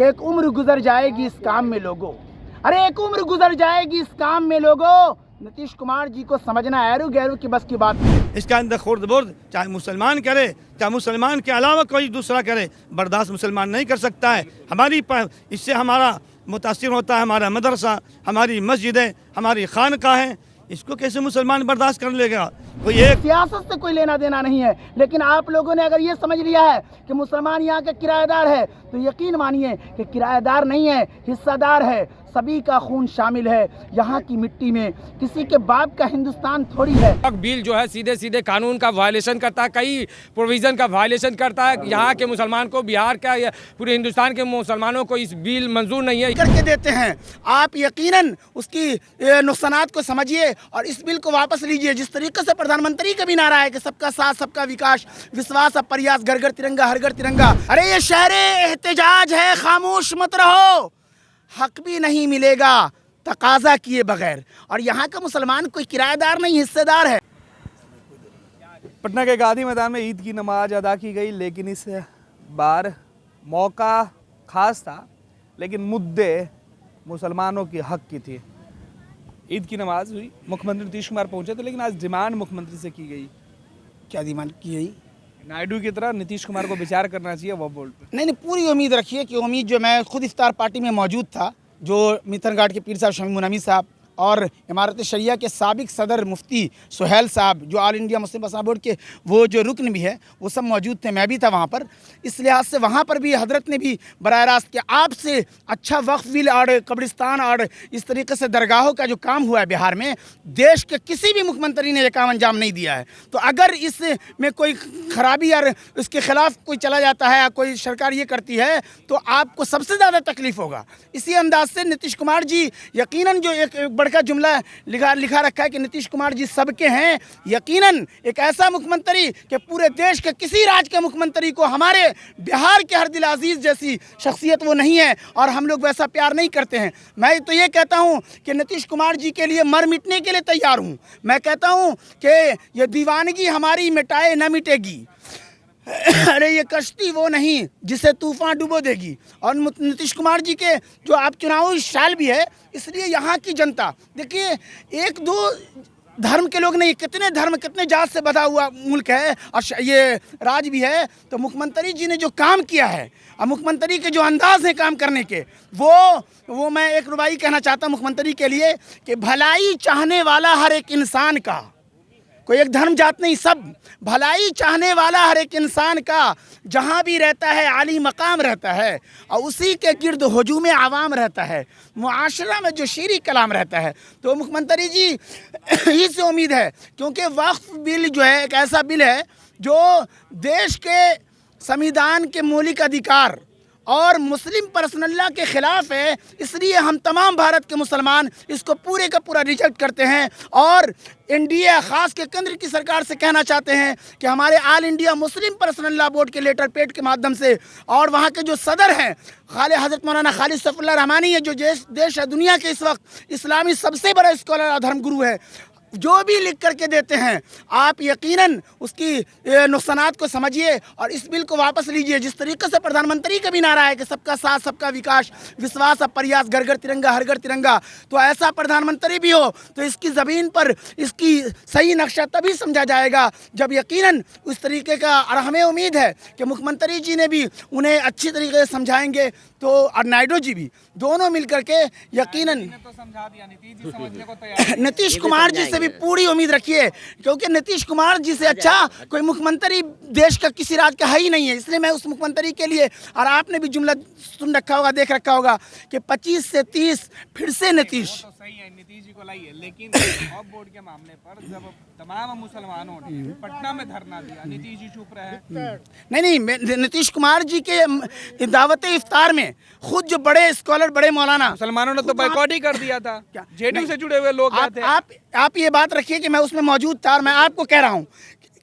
कि एक उम्र गुजर जाएगी इस काम में लोगों, अरे एक उम्र गुजर जाएगी इस काम में लोगों। नीतीश कुमार जी को समझना ऐरू गैरू की बस की बात नहीं। इसके अंदर खुर्द बुर्द चाहे मुसलमान करे, चाहे मुसलमान के अलावा कोई दूसरा करे, बर्दाश्त मुसलमान नहीं कर सकता है। इससे हमारा मुतासिर होता है हमारा मदरसा, हमारी मस्जिदें, हमारी खानकाहें। इसको कैसे मुसलमान बर्दाश्त कर लेगा? कोई एक सियासत से कोई लेना देना नहीं है, लेकिन आप लोगों ने अगर ये समझ लिया है कि मुसलमान यहाँ का किराएदार है, तो यकीन मानिए कि किराएदार नहीं है, हिस्सादार है। सभी का खून शामिल है यहाँ की मिट्टी में, किसी के बाप का हिंदुस्तान थोड़ी है। बिल जो है सीधे सीधे कानून का वायलेशन करता है, कई प्रोविज़न का वायलेशन करता है। यहाँ के मुसलमान को, बिहार का या पूरे हिंदुस्तान के मुसलमानों को इस बिल मंजूर नहीं है करके देते हैं। आप यकीनन उसकी नुकसानात को समझिए और इस बिल को वापस लीजिए। जिस तरीके से प्रधानमंत्री का भी नारा है कि सबका साथ सबका विकास, विश्वास अब प्रयास, घर घर तिरंगा हर घर तिरंगा। अरे ये शहरे एहतजाज है, खामोश मत रहो, हक भी नहीं मिलेगा तकाजा किए बगैर। और यहाँ का मुसलमान कोई किराएदार नहीं, हिस्सेदार है। पटना के गांधी मैदान में ईद की नमाज अदा की गई, लेकिन इस बार मौका खास था, लेकिन मुद्दे मुसलमानों के हक की थी। ईद की नमाज हुई, मुख्यमंत्री नीतीश कुमार पहुंचे थे, लेकिन आज डिमांड मुख्यमंत्री से की गई। क्या डिमांड की गई? नायडू की तरह नीतीश कुमार को विचार करना चाहिए वो बोर्ड पे। नहीं, पूरी उम्मीद रखिए कि उम्मीद जो मैं खुद इफ्तार पार्टी में मौजूद था, जो मिथन घाट के पीर साहब शमी मुनामी साहब और इमारत शरिया के साबिक सदर मुफ्ती सुहेल साहब, जो ऑल इंडिया मुस्लिम मसला बोर्ड के वो जो रुकन भी है, वो सब मौजूद थे, मैं भी था वहाँ पर। इस लिहाज से वहाँ पर भी हजरत ने भी बराह रास्त कि आपसे अच्छा वक्फ विल और कब्रिस्तान और इस तरीके से दरगाहों का जो काम हुआ है बिहार में, देश के किसी भी मुख्यमंत्री ने ये काम अंजाम नहीं दिया है। तो अगर इसमें कोई खराबी और इसके खिलाफ कोई चला जाता है या कोई सरकार ये करती है, तो आपको सबसे ज़्यादा तकलीफ होगा। इसी अंदाज से नीतीश कुमार जी यकीनन जो एक का जुमला लिखा रखा है कि नीतीश कुमार जी सबके हैं, यकीनन एक ऐसा मुख्यमंत्री कि पूरे देश के किसी राज्य के मुख्यमंत्री को हमारे बिहार के हरदिल अजीज जैसी शख्सियत वो नहीं है, और हम लोग वैसा प्यार नहीं करते हैं। मैं तो ये कहता हूं कि नीतीश कुमार जी के लिए मर मिटने के लिए तैयार हूं। मैं कहता हूं कि ये दीवानगी हमारी मिटाए न मिटेगी। अरे ये कश्ती वो नहीं जिसे तूफान डुबो देगी। और नीतीश कुमार जी के जो आप चुनावी साल भी है, इसलिए यहाँ की जनता देखिए, एक दो धर्म के लोग नहीं, कितने धर्म कितने जात से बधा हुआ मुल्क है और ये राज भी है। तो मुख्यमंत्री जी ने जो काम किया है और मुख्यमंत्री के जो अंदाज है काम करने के, वो मैं एक रुबाई कहना चाहता हूँ मुख्यमंत्री के लिए कि भलाई चाहने वाला हर एक इंसान का, कोई एक धर्म जात नहीं, सब भलाई चाहने वाला हर एक इंसान का जहाँ भी रहता है आली मकाम रहता है, और उसी के गिर्द हुजूम आवाम रहता है, मुआशरा में जो शीरी कलाम रहता है। तो मुख्यमंत्री जी ही से उम्मीद है, क्योंकि वक्फ बिल जो है एक ऐसा बिल है जो देश के संविधान के मौलिक अधिकार और मुस्लिम पर्सनल्ला के खिलाफ है। इसलिए हम तमाम भारत के मुसलमान इसको पूरे का पूरा रिजेक्ट करते हैं और इंडिया ख़ास के केंद्र की सरकार से कहना चाहते हैं कि हमारे ऑल इंडिया मुस्लिम पर्सनल्ला बोर्ड के लेटर पेड के माध्यम से, और वहाँ के जो सदर हैं हज़रत मौलाना खालिद सैफुल्लाह रहमानी है, जो देश है दुनिया के इस वक्त इस्लामी सबसे बड़ा स्कॉलर और धर्म गुरु है, जो भी लिख करके देते हैं, आप यकीनन उसकी नुकसानात को समझिए और इस बिल को वापस लीजिए। जिस तरीके से प्रधानमंत्री का भी नारा है कि सबका साथ सबका विकास, विश्वास अब प्रयास, घर घर तिरंगा हर घर तिरंगा, तो ऐसा प्रधानमंत्री भी हो तो इसकी ज़मीन पर इसकी सही नक्शा तभी समझा जाएगा जब यकीनन उस तरीके का। और हमें उम्मीद है कि मुख्यमंत्री जी ने भी उन्हें अच्छी तरीके से समझाएंगे, तो और नायडू जी भी, दोनों मिल करके यकीनन तो समझा दिया, नीतीश जी समझने को तैयार। नीतीश कुमार जी से भी पूरी उम्मीद रखिए, क्योंकि नीतीश कुमार जी से अच्छा कोई मुख्यमंत्री देश का किसी राज्य का है ही नहीं है। इसलिए मैं उस मुख्यमंत्री के लिए, और आपने भी जुमला सुन रखा होगा, देख रखा होगा कि 25 से 30 फिर से नीतीश। तो सही है, नीतीश जी को लाइए, लेकिन ऑफ बोर्ड के मामले पर जब तमाम मुसलमानों ने पटना में धरना दिया, नीतीश जी चुप रहे। नहीं, नीतीश कुमार जी के दावत इफ्तार में खुद जो बड़े स्कॉलर, बड़े मौलाना, मुसलमानों ने तो बाइकॉट ही कर दिया था, जेडीयू से जुड़े हुए लोग थे। आप ये बात रखिए कि मैं उसमें मौजूद था, और मैं आपको कह रहा हूँ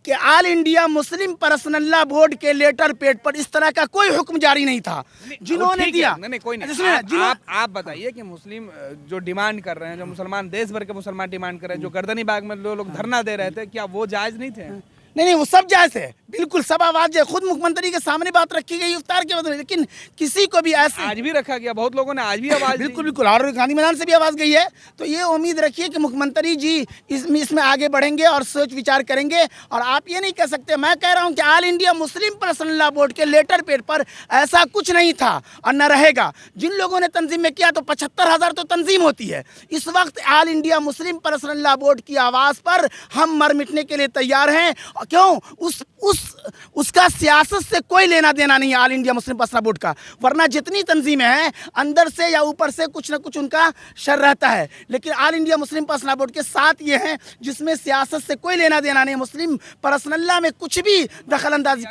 कि ऑल इंडिया मुस्लिम पर्सनल्ला बोर्ड के लेटर पेड पर इस तरह का कोई हुक्म जारी नहीं था जिन्होंने दिया। नहीं, कोई नहीं। आप बताइए कि मुस्लिम जो डिमांड कर रहे हैं, जो मुसलमान देश भर के मुसलमान डिमांड कर रहे हैं, जो गर्दनी बाग में लोग धरना दे रहे थे, क्या वो जायज नहीं थे? नहीं वो सब जायज़ है, बिल्कुल सब आवाज़ है। खुद मुख्यमंत्री के सामने बात रखी गई इफ्तार के बदले, लेकिन किसी को भी ऐसे आज भी रखा गया, बहुत लोगों ने आज भी आवाज दी। बिल्कुल बिल्कुल, और गांधी मैदान से भी आवाज़ गई है। तो ये उम्मीद रखिए कि मुख्यमंत्री जी इसमें आगे बढ़ेंगे और सोच विचार करेंगे। और आप ये नहीं कह सकते, मैं कह रहा हूँ कि all India Muslim personal law board के लेटर पेड पर ऐसा कुछ नहीं था और न रहेगा। जिन लोगों ने तंजीम में किया तो 75,000 तो तंजीम होती है। इस वक्त all India Muslim personal law board की आवाज़ पर हम मर मिटने के लिए तैयार हैं। क्यों? उसका सियासत से कोई लेना देना नहीं है all India Muslim personal board का। वरना जितनी तंजीमें हैं अंदर से या ऊपर से कुछ ना कुछ उनका शर रहता है, लेकिन all India Muslim personal board के साथ ये हैं जिसमें सियासत से कोई लेना देना नहीं। मुस्लिम पर्सनल लॉ में कुछ भी दखल अंदाजी,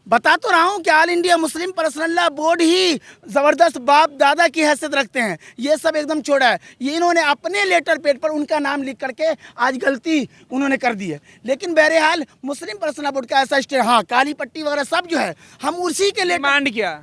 बता तो रहा हूँ कि all India Muslim personal law board ही ज़बरदस्त बाप दादा की हैसियत रखते हैं। ये सब एकदम छोड़ा है, ये इन्होंने अपने लेटर पेड पर उनका नाम लिख करके आज गलती उन्होंने कर दी है। लेकिन बहरहाल मुस्लिम पर्सनल बोर्ड का ऐसा स्टेट, हाँ काली पट्टी वगैरह सब जो है हम उसी के लिए डिमांड किया।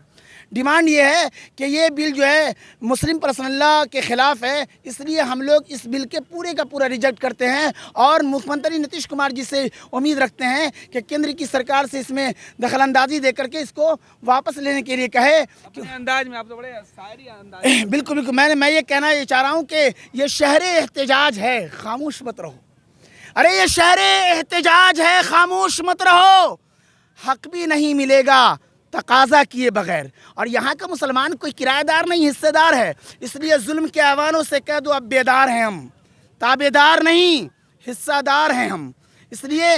डिमांड ये है कि ये बिल जो है मुस्लिम पर्सनल लॉ के ख़िलाफ़ है, इसलिए हम लोग इस बिल के पूरे का पूरा रिजेक्ट करते हैं और मुख्यमंत्री नीतीश कुमार जी से उम्मीद रखते हैं कि केंद्र की सरकार से इसमें दखलंदाजी दे करके इसको वापस लेने के लिए कहे। अपने अंदाज में आप तो बड़े शायरी अंदाज। बिल्कुल बिल्कुल, मैं ये कहना ये चाह रहा हूँ कि ये शहर एहतजाज है, खामोश मत रहो। अरे ये शहर एहतजाज है, खामोश मत रहो। हक भी नहीं मिलेगा तकाजा किए बगैर। और यहाँ का मुसलमान कोई किराएदार नहीं, हिस्सेदार है। इसलिए जुल्म के आवानों से कह दो अब बेदार हैं हम, ताबेदार नहीं हिस्सादार हैं हम। इसलिए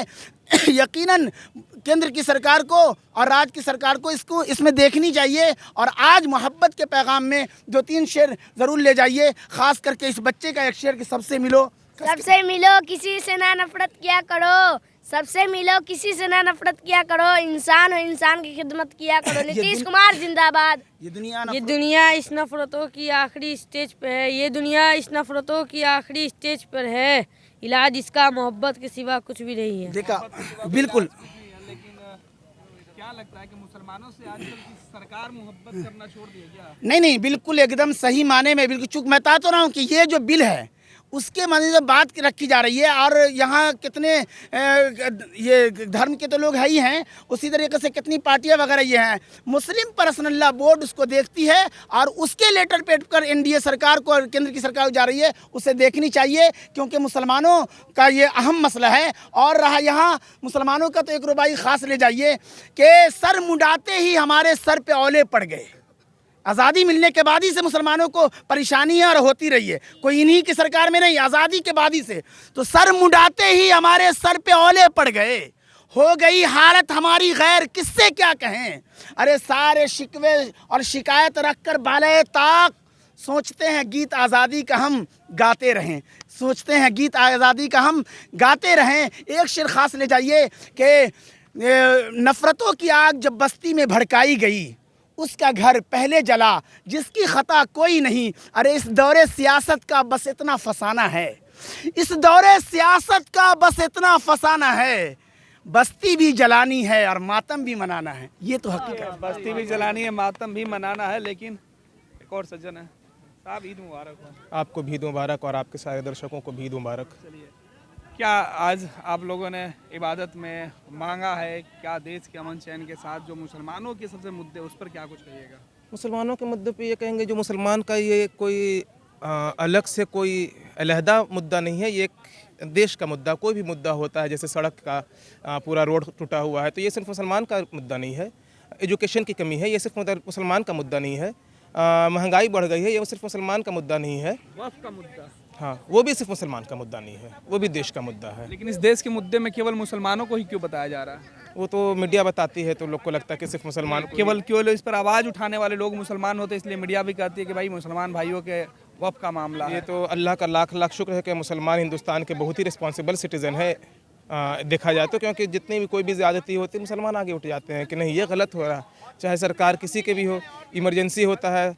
यकीनन केंद्र की सरकार को और राज्य की सरकार को इसको इसमें देखनी चाहिए। और आज मोहब्बत के पैगाम में 2-3 शेर ज़रूर ले जाइए, ख़ास करके इस बच्चे का एक शेर कि सबसे मिलो किसी से ना नफरत किया करो, सबसे मिलो किसी से ना नफरत किया करो, इंसान हो इंसान की खिदमत किया करो। नीतीश कुमार जिंदाबाद। ये दुनिया इस नफरतों की आखिरी स्टेज पे है, ये दुनिया इस नफरतों की आखिरी स्टेज पर है। इलाज इसका मोहब्बत के सिवा कुछ भी नहीं है। देखा बिल्कुल। लेकिन क्या लगता है कि मुसलमानों से आजकल की सरकार मोहब्बत करना छोड़ दी है क्या? नहीं बिल्कुल एकदम सही माने में, बिल्कुल चूँकि मैं बता तो रहा हूँ कि ये जो बिल है उसके माने से बात रखी जा रही है। और यहाँ कितने ये धर्म के तो लोग है ही हैं, उसी तरीके से कितनी पार्टियाँ वगैरह ये हैं। मुस्लिम पर्सनल लॉ बोर्ड उसको देखती है और उसके लेटर पेड पर एनडीए सरकार को और केंद्र की सरकार जा रही है, उसे देखनी चाहिए क्योंकि मुसलमानों का ये अहम मसला है। और रहा यहाँ मुसलमानों का तो एक रुबाई ख़ास ले जाइए कि सर मुंडाते ही हमारे सर पे औले पड़ गए। आज़ादी मिलने के बाद ही से मुसलमानों को परेशानी है और होती रही है, कोई इन्हीं की सरकार में नहीं, आज़ादी के बाद ही से। तो सर मुंडाते ही हमारे सर पे औले पड़ गए, हो गई हालत हमारी गैर, किससे क्या कहें। अरे सारे शिकवे और शिकायत रख कर बाले ताक सोचते हैं गीत आज़ादी का हम गाते रहें, सोचते हैं गीत आज़ादी का हम गाते रहें। एक शेर ख़ास ले जाइए कि नफ़रतों की आग जब बस्ती में भड़काई गई, उसका घर पहले जला जिसकी खता कोई नहीं। अरे इस दौरे सियासत का बस इतना फसाना है, इस दौरे सियासत का बस इतना फसाना है, बस्ती भी जलानी है और मातम भी मनाना है। ये तो हकीकत, बस्ती भी जलानी है, मातम भी मनाना है। लेकिन एक और सज्जन है साहब, ईद मुबारक हो। आपको भी ईद मुबारक और आपके सारे दर्शकों को भी ईद मुबारक। चलिए, क्या आज आप लोगों ने इबादत में मांगा है, क्या देश के अमन चैन के साथ जो मुसलमानों के सबसे मुद्दे उस पर क्या कुछ कहिएगा? मुसलमानों के मुद्दे पे ये कहेंगे जो मुसलमान का ये कोई अलग से कोई अलहदा मुद्दा नहीं है, ये एक देश का मुद्दा। कोई भी मुद्दा होता है, जैसे सड़क का पूरा रोड टूटा हुआ है, तो ये सिर्फ मुसलमान का मुद्दा नहीं है। एजुकेशन की कमी है, ये सिर्फ मुसलमान का मुद्दा नहीं है। महंगाई बढ़ गई है, ये सिर्फ मुसलमान का मुद्दा नहीं है। वक्फ का मुद्दा, हाँ, वो भी सिर्फ मुसलमान का मुद्दा नहीं है, वो भी देश का मुद्दा है। लेकिन इस देश के मुद्दे में केवल मुसलमानों को ही क्यों बताया जा रहा है? वो तो मीडिया बताती है, तो लोग को लगता है कि सिर्फ मुसलमान केवल इस पर आवाज़ उठाने वाले लोग मुसलमान होते, इसलिए मीडिया भी कहती है कि भाई मुसलमान भाइयों के वक्फ का मामला है। ये तो अल्लाह का लाख लाख शुक्र है कि मुसलमान हिंदुस्तान के बहुत ही रिस्पॉन्सिबल सिटीज़न है देखा जाए तो। क्योंकि जितनी भी कोई भी ज़्यादती होती है, मुसलमान आगे उठ जाते हैं कि नहीं ये गलत हो रहा। चाहे सरकार किसी के भी हो, इमरजेंसी होता है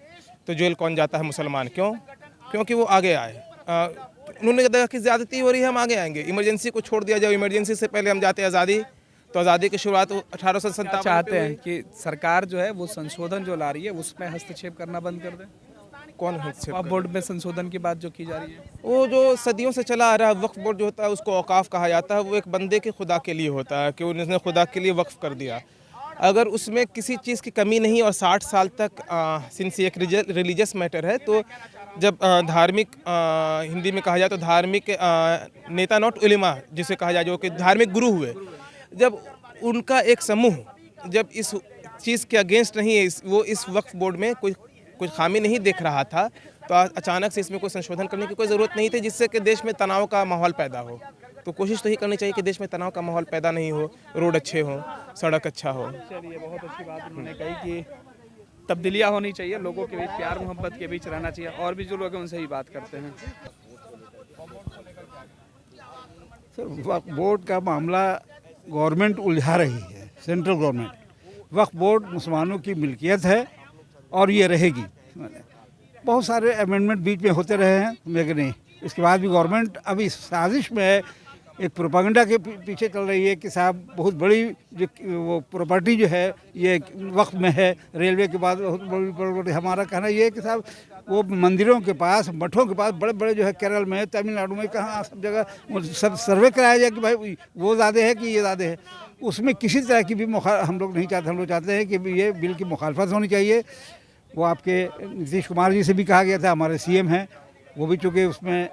तो जेल कौन जाता है? मुसलमान। क्यों? क्योंकि वो आगे आए। उन्होंने देखा कि ज़्यादती हो रही है, हम आगे आएंगे। इमरजेंसी को छोड़ दिया जाए, इमरजेंसी से पहले हम जाते हैं आज़ादी, तो आज़ादी की शुरुआत 1857 चाहते हैं कि सरकार जो है वो संशोधन जो ला रही है उसमें हस्तक्षेप करना बंद कर दे। कौन हस्तक्षेप वक्फ बोर्ड में संशोधन की बात जो की जा रही है, वो जो सदियों से चला आ रहा है वक्फ बोर्ड जो होता है उसको औकाफ कहा जाता है। वो एक बंदे के खुदा के लिए होता है कि उन्होंने खुदा के लिए वक्फ कर दिया। अगर उसमें किसी चीज़ की कमी नहीं और 60 साल तक सिंस एक रिलीजियस मैटर है तो जब धार्मिक हिंदी में कहा जाए तो धार्मिक नेता नॉट उलेमा जिसे कहा जाए जो कि धार्मिक गुरु हुए, जब उनका एक समूह जब इस चीज़ के अगेंस्ट नहीं है, वो इस वक्फ बोर्ड में कोई खामी नहीं देख रहा था, तो अचानक से इसमें कोई संशोधन करने की कोई ज़रूरत नहीं थी जिससे कि देश में तनाव का माहौल पैदा हो। तो कोशिश तो ही करनी चाहिए कि देश में तनाव का माहौल पैदा नहीं हो, रोड अच्छे हों, सड़क अच्छा हो। चलिए बहुत अच्छी बात उन्होंने कही कि तब्दीलियाँ होनी चाहिए, लोगों के बीच प्यार मोहब्बत के बीच रहना चाहिए। और भी जो लोग हैं उनसे ही बात करते हैं। सर वक्फ बोर्ड का मामला गवर्नमेंट उलझा रही है, सेंट्रल गवर्नमेंट। वक्फ बोर्ड मुसलमानों की मिल्कियत है और ये रहेगी। बहुत सारे अमेंडमेंट बीच में होते रहे हैं, लेकिन नहीं, इसके बाद भी गवर्नमेंट अभी साजिश में है, एक प्रोपागेंडा के पीछे चल रही है कि साहब बहुत बड़ी जो वो प्रॉपर्टी जो है ये वक्फ में है, रेलवे के बाद बहुत बड़ी प्रॉपर्टी। हमारा कहना ये है कि साहब वो मंदिरों के पास, मठों के पास बड़े बड़े जो है केरल में, तमिलनाडु में, कहाँ सब जगह वो सब सर्वे कराया जाए कि भाई वो ज़्यादा है कि ये ज़्यादा है। उसमें किसी तरह की भी हम लोग नहीं चाहते। हम लोग चाहते हैं कि ये बिल की मुखालफत होनी चाहिए। वो आपके नीतीश कुमार जी से भी कहा गया था, हमारे सीएम हैं, वो भी चूँकि उसमें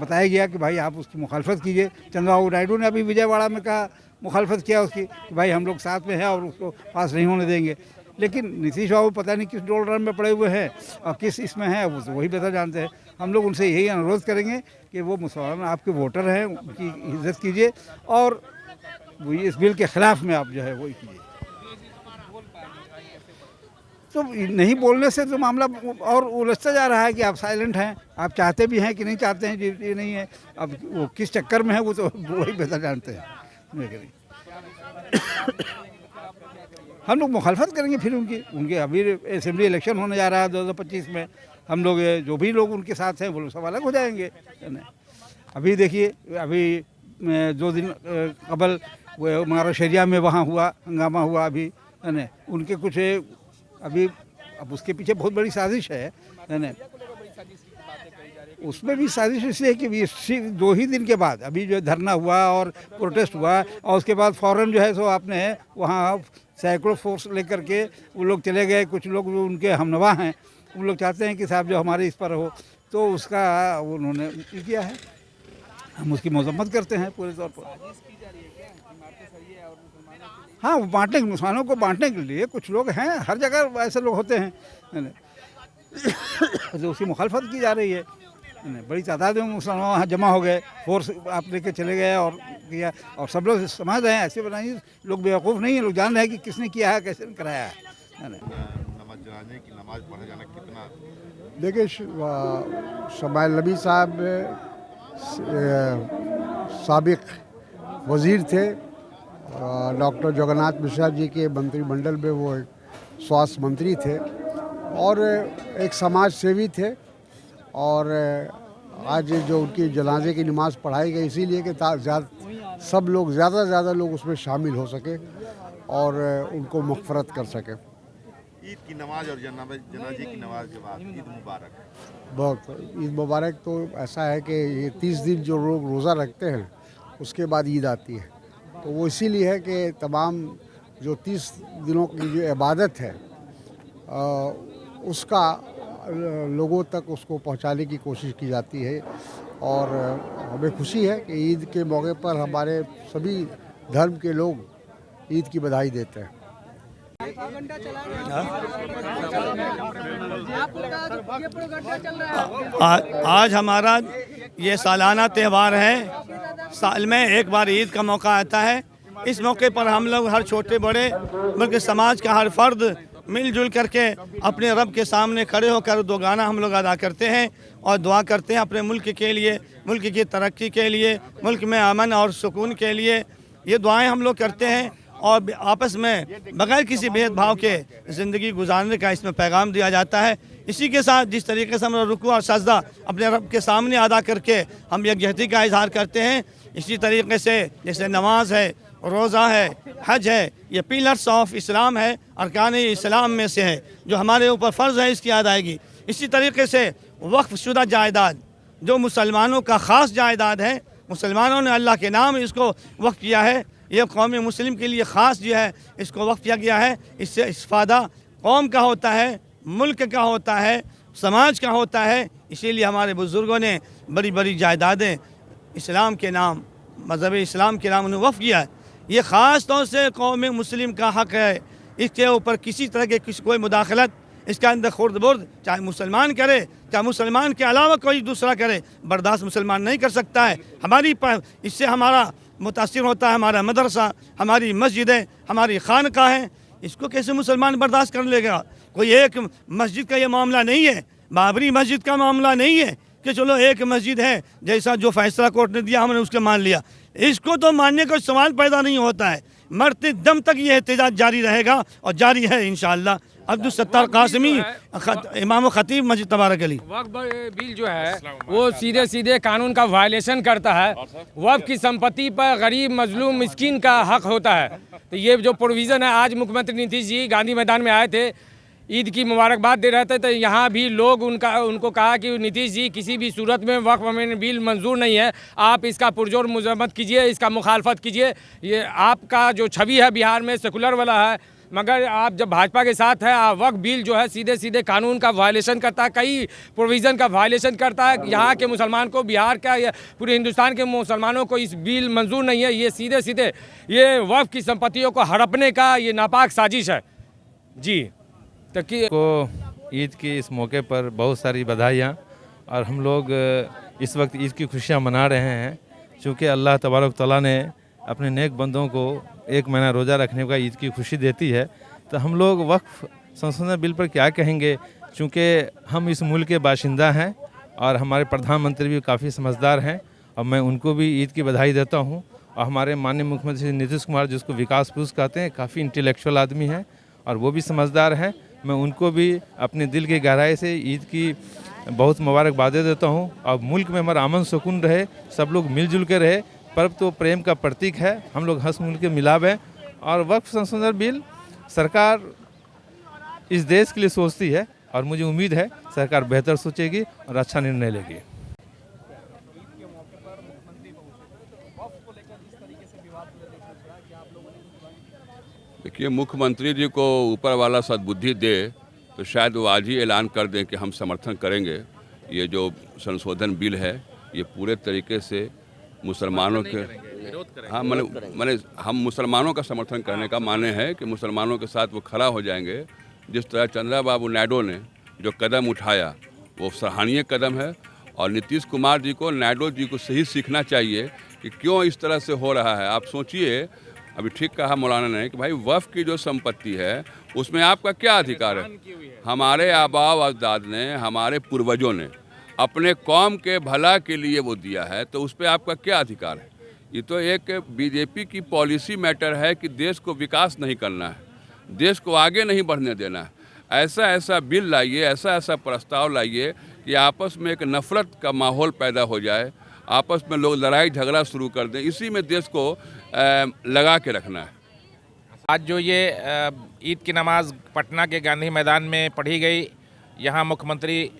बताया गया कि भाई आप उसकी मुखालफत कीजिए। चंद्रबाबू नायडू ने अभी विजयवाड़ा में कहा, मुखालफत किया उसकी कि भाई हम लोग साथ में हैं और उसको पास नहीं होने देंगे। लेकिन नीतीश बाबू पता नहीं किस डोलरम में पड़े हुए हैं और किस इसमें हैं, वो वही बेहतर जानते हैं। हम लोग उनसे यही अनुरोध करेंगे कि वो मुसलमान आपके वोटर हैं, उनकी इज्जत कीजिए और इस बिल के ख़िलाफ़ में आप जो है वही कीजिए। तो नहीं बोलने से तो मामला और उलझता जा रहा है कि आप साइलेंट हैं, आप चाहते भी हैं कि नहीं चाहते हैं, ये नहीं है। अब वो किस चक्कर में है वो तो वही बेहतर जानते हैं। हम लोग मुखालफत करेंगे फिर उनके अभी असेंबली इलेक्शन होने जा रहा है 2025 में। हम लोग जो भी लोग उनके साथ हैं वो लोग सब अलग हो जाएंगे। अभी देखिए, अभी 2 दिन कबल वो हमारा शरिया में वहाँ हुआ, हंगामा हुआ अभी, है ना। उनके कुछ अभी अब उसके पीछे बहुत बड़ी साजिश है ना। उसमें भी साजिश इसलिए कि 2 ही दिन के बाद अभी जो धरना हुआ और प्रोटेस्ट हुआ और उसके बाद फ़ौरन जो है सो आपने वहाँ सैकड़ों फोर्स लेकर के वो लोग चले गए। कुछ लोग जो उनके हमनवा हैं वो लोग चाहते हैं कि साहब जो हमारे इस पर हो, तो उसका उन्होंने किया है। हम उसकी मजम्मत करते हैं पूरे तौर पर। हाँ, वो बांटने, मुसलमानों को बांटने के लिए कुछ लोग हैं, हर जगह ऐसे लोग होते हैं तो उसकी मुखालफत की जा रही है। बड़ी तादाद में मुसलमान वहाँ जमा हो गए, फोर्स आप लेके चले गए और किया। और सब लोग समझ रहे हैं, ऐसे बनाइए, लोग बेवकूफ़ नहीं है, लोग जान रहे हैं कि किसने किया है, कैसे कराया है। नमाज जनाजे की नमाज पढ़े जाना कितना। देखिए, शमाइल नबी साहब साबिक वज़ीर थे, डॉक्टर जगन्नाथ मिश्रा जी के मंत्रिमंडल में वो स्वास्थ्य मंत्री थे और एक समाज सेवी थे। और आज जो उनकी जनाजे की नमाज़ पढ़ाई गई इसीलिए कि सब लोग ज़्यादा से ज़्यादा लोग उसमें शामिल हो सके और उनको मग़फ़रत कर सके। ईद की नमाज और जनाजे की नमाज के बाद ईद मुबारक। बहुत ईद मुबारक। तो ऐसा है कि ये 30 दिन जो लोग रोज़ा रखते हैं उसके बाद ईद आती है, तो वो इसीलिए है कि तमाम जो 30 दिनों की जो इबादत है उसका लोगों तक उसको पहुंचाने की कोशिश की जाती है। और हमें खुशी है कि ईद के मौके पर हमारे सभी धर्म के लोग ईद की बधाई देते हैं। आज हमारा ये सालाना त्यौहार है। साल में एक बार ईद का मौका आता है। इस मौके पर हम लोग हर छोटे बड़े बल्कि समाज का हर फर्द मिलजुल करके अपने रब के सामने खड़े होकर 2 गाना हम लोग अदा करते हैं और दुआ करते हैं अपने मुल्क के लिए, मुल्क की तरक्की के लिए, मुल्क में अमन और सुकून के लिए। ये दुआएं हम लोग करते हैं और आपस में बगैर किसी भेदभाव के ज़िंदगी गुजारने का इसमें पैगाम दिया जाता है। इसी के साथ जिस तरीके से हम रुकू और सजदा अपने रब के सामने अदा करके हम यकजहती का इजहार करते हैं, इसी तरीके से जैसे नमाज है, रोज़ा है, हज है, ये पिलर्स ऑफ इस्लाम है, अरकान इस्लाम में से है जो हमारे ऊपर फ़र्ज़ है इसकी अदायगी। इसी तरीके से वक्फ शुदा जायदाद जो मुसलमानों का ख़ास जायदाद है, मुसलमानों ने अल्लाह के नाम इसको वक्फ किया है, ये कौम मुस्लिम के लिए ख़ास जो है इसको वक्फ किया गया है। इससे इस्फादा कौम का होता है, मुल्क का होता है, समाज का होता है। इसीलिए हमारे बुज़ुर्गों ने बड़ी बड़ी जायदादें इस्लाम के नाम, मज़हब इस्लाम के नाम उन्हें वक्फ किया है। ये ख़ास तौर से कौम मुस्लिम का हक़ है, इसके ऊपर किसी तरह के कोई मुदाखलत इसके अंदर खुर्द बुर्द चाहे मुसलमान करे, चाहे मुसलमान के अलावा कोई दूसरा करे, बर्दाश्त मुसलमान नहीं कर सकता है। इससे हमारा मुतासिर होता है हमारा मदरसा, हमारी मस्जिदें, हमारी खानकाहें। इसको कैसे मुसलमान बर्दाश्त कर लेगा? कोई एक मस्जिद का ये मामला नहीं है, बाबरी मस्जिद का मामला नहीं है कि चलो एक मस्जिद है, जैसा जो फैसला कोर्ट ने दिया हमने उसके मान लिया। इसको तो मानने का सवाल पैदा नहीं होता है। मरते दम तक ये एहतजाज जारी रहेगा और जारी है इंशाअल्लाह। अब्दुल सत्तार कासमी, इमाम खतीब मस्जिद तबारक अली। वक्फ बिल जो है वो सीधे सीधे कानून का वायलेशन करता है। वक्फ की संपत्ति पर गरीब मजलूम मिस्किन का हक होता है। तो ये जो प्रोविज़न है, आज मुख्यमंत्री नीतीश जी गांधी मैदान में आए थे, ईद की मुबारकबाद दे रहे थे, तो यहाँ भी लोग उनको कहा कि नीतीश जी किसी भी सूरत में वक्फ अमेंडमेंट बिल मंजूर नहीं है, आप इसका पुरजोर मजम्मत कीजिए, इसका मुखालफत कीजिए। ये आपका जो छवि है बिहार में सेकुलर वाला है, मगर आप जब भाजपा के साथ है, वक्फ बिल जो है सीधे सीधे कानून का वायलेशन करता है, कई प्रोविज़न का वायलेशन करता है। यहाँ के मुसलमान को, बिहार का या पूरे हिंदुस्तान के मुसलमानों को इस बिल मंजूर नहीं है। ये सीधे सीधे ये वक्फ की संपत्तियों को हड़पने का ये नापाक साजिश है जी। तो को ईद की इस मौके पर बहुत सारी बधाइयाँ, और हम लोग इस वक्त ईद की खुशियाँ मना रहे हैं, चूँकि अल्लाह तबारक तआला ने अपने नेक बंदों को एक महीना रोज़ा रखने का ईद की खुशी देती है। तो हम लोग वक्फ संशोधन बिल पर क्या कहेंगे, चूँकि हम इस मुल्क के बाशिंदा हैं और हमारे प्रधानमंत्री भी काफ़ी समझदार हैं, और मैं उनको भी ईद की बधाई देता हूँ। और हमारे माननीय मुख्यमंत्री नीतीश कुमार, जिसको विकास पुरुष कहते हैं, काफ़ी इंटेलेक्चुअल आदमी हैं और वो भी समझदार हैं। मैं उनको भी अपने दिल की गहराई से ईद की बहुत मुबारकबादें देता हूँ। और मुल्क में हमारा अमन सुकून रहे, सब लोग मिलजुल के रहे। पर्व तो प्रेम का प्रतीक है, हम लोग हंस मिल के मिलाप हैं। और वक्फ संशोधन बिल सरकार इस देश के लिए सोचती है, और मुझे उम्मीद है सरकार बेहतर सोचेगी और अच्छा निर्णय लेगी। देखिए, मुख्यमंत्री जी को ऊपर वाला सद्बुद्धि दे तो शायद वो आज ही ऐलान कर दें कि हम समर्थन करेंगे। ये जो संशोधन बिल है ये पूरे तरीके से मुसलमानों के, हाँ मैंने हम मुसलमानों का समर्थन करने का माने है कि मुसलमानों के साथ वो खड़ा हो जाएंगे। जिस तरह चंद्रबाबू नायडू ने जो कदम उठाया वो सराहनीय कदम है, और नीतीश कुमार जी को, नायडू जी को सही सीखना चाहिए कि क्यों इस तरह से हो रहा है। आप सोचिए, अभी ठीक कहा मौलाना ने कि भाई वक्फ की जो संपत्ति है उसमें आपका क्या अधिकार है। हमारे आबा अजदाद ने, हमारे पूर्वजों ने अपने कौम के भला के लिए वो दिया है, तो उस पर आपका क्या अधिकार है। ये तो एक बीजेपी की पॉलिसी मैटर है कि देश को विकास नहीं करना है, देश को आगे नहीं बढ़ने देना है। ऐसा ऐसा बिल लाइए, ऐसा ऐसा प्रस्ताव लाइए कि आपस में एक नफरत का माहौल पैदा हो जाए, आपस में लोग लड़ाई झगड़ा शुरू कर दें। इसी में देश को लगा के रखना है। आज जो ये ईद की नमाज़ पटना के गांधी मैदान में पढ़ी गई, यहाँ मुख्यमंत्री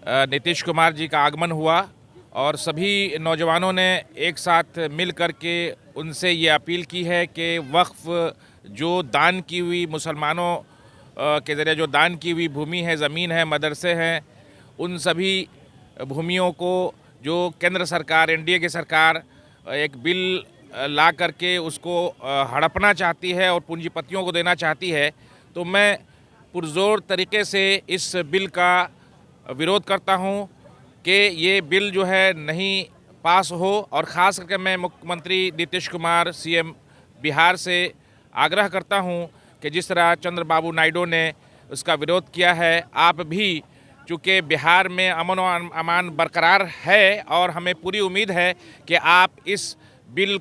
नीतीश कुमार जी का आगमन हुआ, और सभी नौजवानों ने एक साथ मिल कर के उनसे ये अपील की है कि वक्फ जो दान की हुई, मुसलमानों के ज़रिए जो दान की हुई भूमि है, ज़मीन है, मदरसे हैं, उन सभी भूमियों को जो केंद्र सरकार, एनडीए की सरकार एक बिल ला करके उसको हड़पना चाहती है और पूंजीपतियों को देना चाहती है, तो मैं पुरजोर तरीके से इस बिल का विरोध करता हूं कि ये बिल जो है नहीं पास हो। और ख़ास करके मैं मुख्यमंत्री नीतीश कुमार, सीएम बिहार से आग्रह करता हूं कि जिस तरह चंद्रबाबू नायडू ने उसका विरोध किया है, आप भी, चूँकि बिहार में अमन और अमान बरकरार है और हमें पूरी उम्मीद है कि आप इस बिल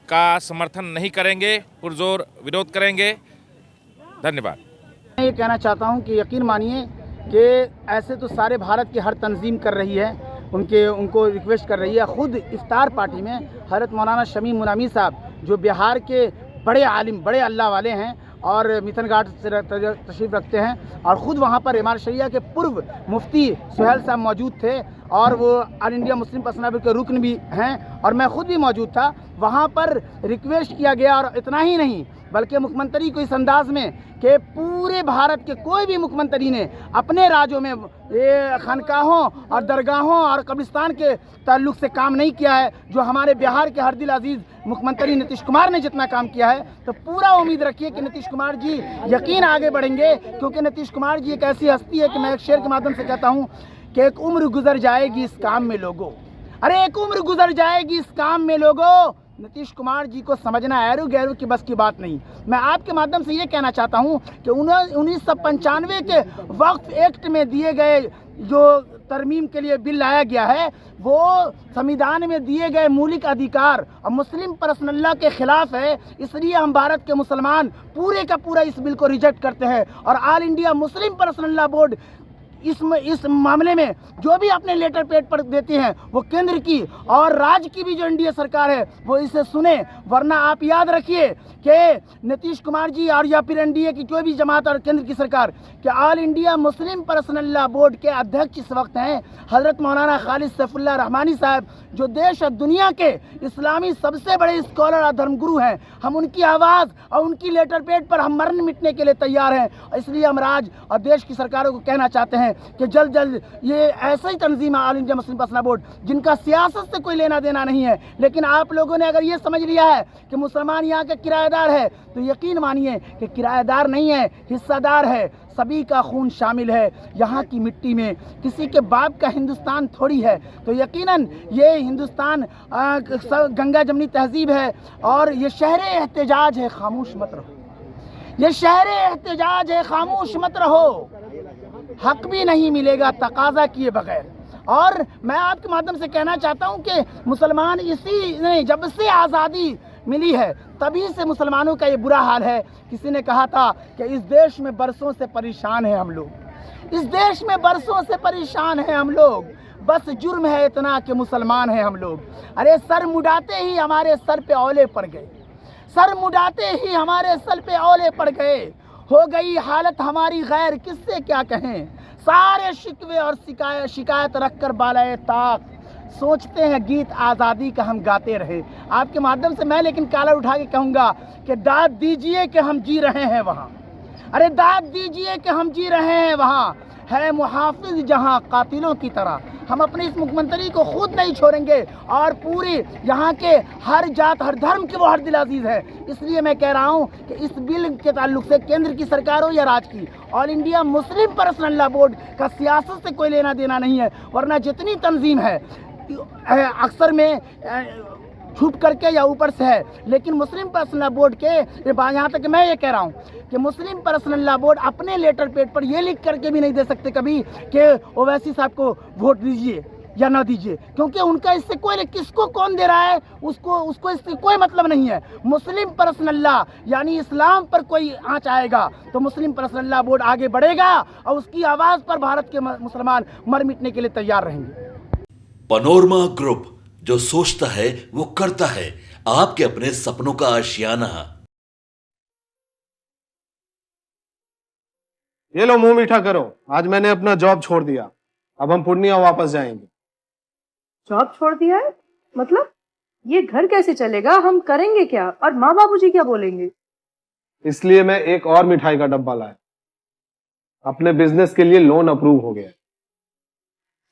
का समर्थन नहीं करेंगे, पुरजोर विरोध करेंगे। धन्यवाद। मैं ये कहना चाहता हूँ कि यकीन मानिए कि ऐसे तो सारे भारत की हर तंजीम कर रही है, उनको रिक्वेस्ट कर रही है। ख़ुद इफ्तार पार्टी में हज़रत मौलाना शमी मुनामी साहब जो बिहार के बड़े आलिम, बड़े अल्लाह वाले हैं और मिथन घाट से तशरीफ़ रखते हैं और ख़ुद वहाँ पर इमारत शरिया के पूर्व मुफ्ती सुहेल साहब मौजूद थे और वो all India Muslim personal board के रुकन भी हैं और मैं ख़ुद भी मौजूद था। वहाँ पर रिक्वेस्ट किया गया और इतना ही नहीं बल्कि मुख्यमंत्री को इस अंदाज में कि पूरे भारत के कोई भी मुख्यमंत्री ने अपने राज्यों में ये खानकाहों और दरगाहों और कब्रिस्तान के ताल्लुक़ से काम नहीं किया है जो हमारे बिहार के हरदिल अजीज़ मुख्यमंत्री नीतीश कुमार ने जितना काम किया है। तो पूरा उम्मीद रखिए कि नीतीश कुमार जी यकीन आगे बढ़ेंगे, क्योंकि नीतीश कुमार जी एक ऐसी हस्ती है कि मैं एक शेर के माध्यम से कहता हूँ कि एक उम्र गुजर जाएगी इस काम में लोगों, अरे एक उम्र गुजर जाएगी इस काम में लोगों। नीतीश कुमार जी को समझना ऐरू गैरू की बस की बात नहीं। मैं आपके माध्यम से ये कहना चाहता हूँ कि 1995 के वक्फ एक्ट में दिए गए जो तरमीम के लिए बिल लाया गया है वो संविधान में दिए गए मौलिक अधिकार और मुस्लिम पर्सनल लॉ के खिलाफ है। इसलिए हम भारत के मुसलमान पूरे का पूरा इस बिल को रिजेक्ट करते हैं और all India Muslim personal law board इस मामले में जो भी अपने लेटर पेड पर देते हैं वो केंद्र की और राज्य की भी जो एनडीए सरकार है वो इसे सुने, वरना आप याद रखिए कि नीतीश कुमार जी और या फिर एनडीए की कोई भी जमात और केंद्र की सरकार कि all India Muslim personal law board के अध्यक्ष इस वक्त हैं हज़रत मौलाना खालिद सैफुल्लाह रहमानी साहब, जो देश और दुनिया के इस्लामी सबसे बड़े स्कॉलर और धर्मगुरु हैं। हम उनकी आवाज़ और उनकी लेटर पेड पर हम मरने मिटने के लिए तैयार हैं। इसलिए हम राज्य और देश की सरकारों को कहना चाहते हैं कि जल्द जल्द ये ऐसा ही तंजीम है all India Muslim personal board जिनका सियासत से कोई लेना देना नहीं है, लेकिन आप लोगों ने अगर ये समझ लिया है कि मुसलमान यहाँ का किराएदार है तो यकीन मानिए कि किराएदार नहीं है, हिस्सादार है। सभी का खून शामिल है यहाँ की मिट्टी में, किसी के बाप का हिंदुस्तान थोड़ी है। तो यकीनन ये हिंदुस्तान गंगा जमनी तहजीब है और ये शहर एहतजाज है, खामोश मत रहो। ये शहर एहतजाज है, खामोश मत रहो। हक भी नहीं मिलेगा तकाजा किए बगैर। और मैं आपके माध्यम से कहना चाहता हूँ कि मुसलमान जब से आज़ादी मिली है तभी से मुसलमानों का ये बुरा हाल है। किसी ने कहा था कि इस देश में बरसों से परेशान हैं हम लोग, इस देश में बरसों से परेशान हैं हम लोग, बस जुर्म है इतना कि मुसलमान हैं हम लोग। अरे सर मुड़ाते ही हमारे सर पे औले पड़ गए, सर मुड़ाते ही हमारे सर पे औले पड़ गए। हो गई हालत हमारी गैर, किससे क्या कहें। सारे शिकवे और शिकायत रखकर बालाए ताक सोचते हैं गीत आज़ादी का हम गाते रहे। आपके माध्यम से मैं लेकिन काला उठा के कहूँगा कि दाद दीजिए कि हम जी रहे हैं वहाँ, अरे दाद दीजिए कि हम जी रहे हैं वहाँ। है मुहाफिज जहाँ कातिलों की तरह, हम अपने इस मुख्यमंत्री को खुद नहीं छोड़ेंगे और पूरी यहाँ के हर जात हर धर्म के वो हर दिल अजीज़ है। इसलिए मैं कह रहा हूँ कि इस बिल के ताल्लुक से केंद्र की सरकार हो या राज्य की, all India Muslim personal law board का सियासत से कोई लेना देना नहीं है। वरना जितनी तंजीम है अक्सर में छुप करके या ऊपर से है, लेकिन मुस्लिम पर्सनल बोर्ड के यहाँ तक मैं ये कह रहा हूँ कि मुस्लिम पर्सनल लॉ बोर्ड अपने लेटर पेड पर ये लिख करके भी नहीं दे सकते कभी कि ओवैसी साहब को वोट दीजिए या ना दीजिए, क्योंकि उनका इससे कोई किसको कौन दे रहा है उसको इससे कोई मतलब नहीं है। मुस्लिम पर्सनल लॉ यानी इस्लाम पर कोई आँच आएगा तो मुस्लिम पर्सनल लॉ बोर्ड आगे बढ़ेगा और उसकी आवाज़ पर भारत के मुसलमान मर मिटने के लिए तैयार रहेंगे। पनोरमा ग्रुप, जो सोचता है वो करता है, आपके अपने सपनों का आशियाना। ये लो मुंह मीठा करो, आज मैंने अपना जॉब छोड़ दिया, अब हम पूर्णिया वापस जाएंगे। जॉब छोड़ दिया है? मतलब ये घर कैसे चलेगा, हम करेंगे क्या और माँ बाबूजी क्या बोलेंगे? इसलिए मैं एक और मिठाई का डब्बा लाया, अपने बिजनेस के लिए लोन अप्रूव हो गया।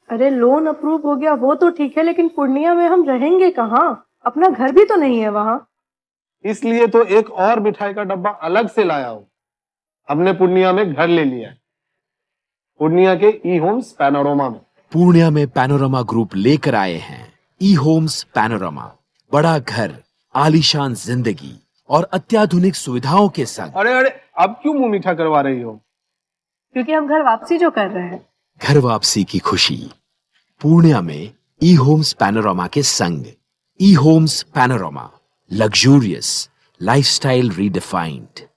अरे लोन अप्रूव हो गया वो तो ठीक है, लेकिन पूर्णिया में हम रहेंगे कहाँ? अपना घर भी तो नहीं है वहाँ। इसलिए तो एक और मिठाई का डब्बा अलग से लाया हूँ। हमने पूर्णिया में घर ले लिया है, पूर्णिया के ई होम्स पैनोरमा में। पूर्णिया में पैनोरमा ग्रुप लेकर आए हैं ई होम्स पैनोरमा। बड़ा घर, आलीशान जिंदगी और अत्याधुनिक सुविधाओं के संग। अरे अब क्यों मुंह मीठा करवा रही हो? क्योंकि हम घर वापसी जो कर रहे हैं। घर वापसी की खुशी पूर्णिया में ई होम्स पैनोरमा के संग। E homes panorama, luxurious lifestyle redefined.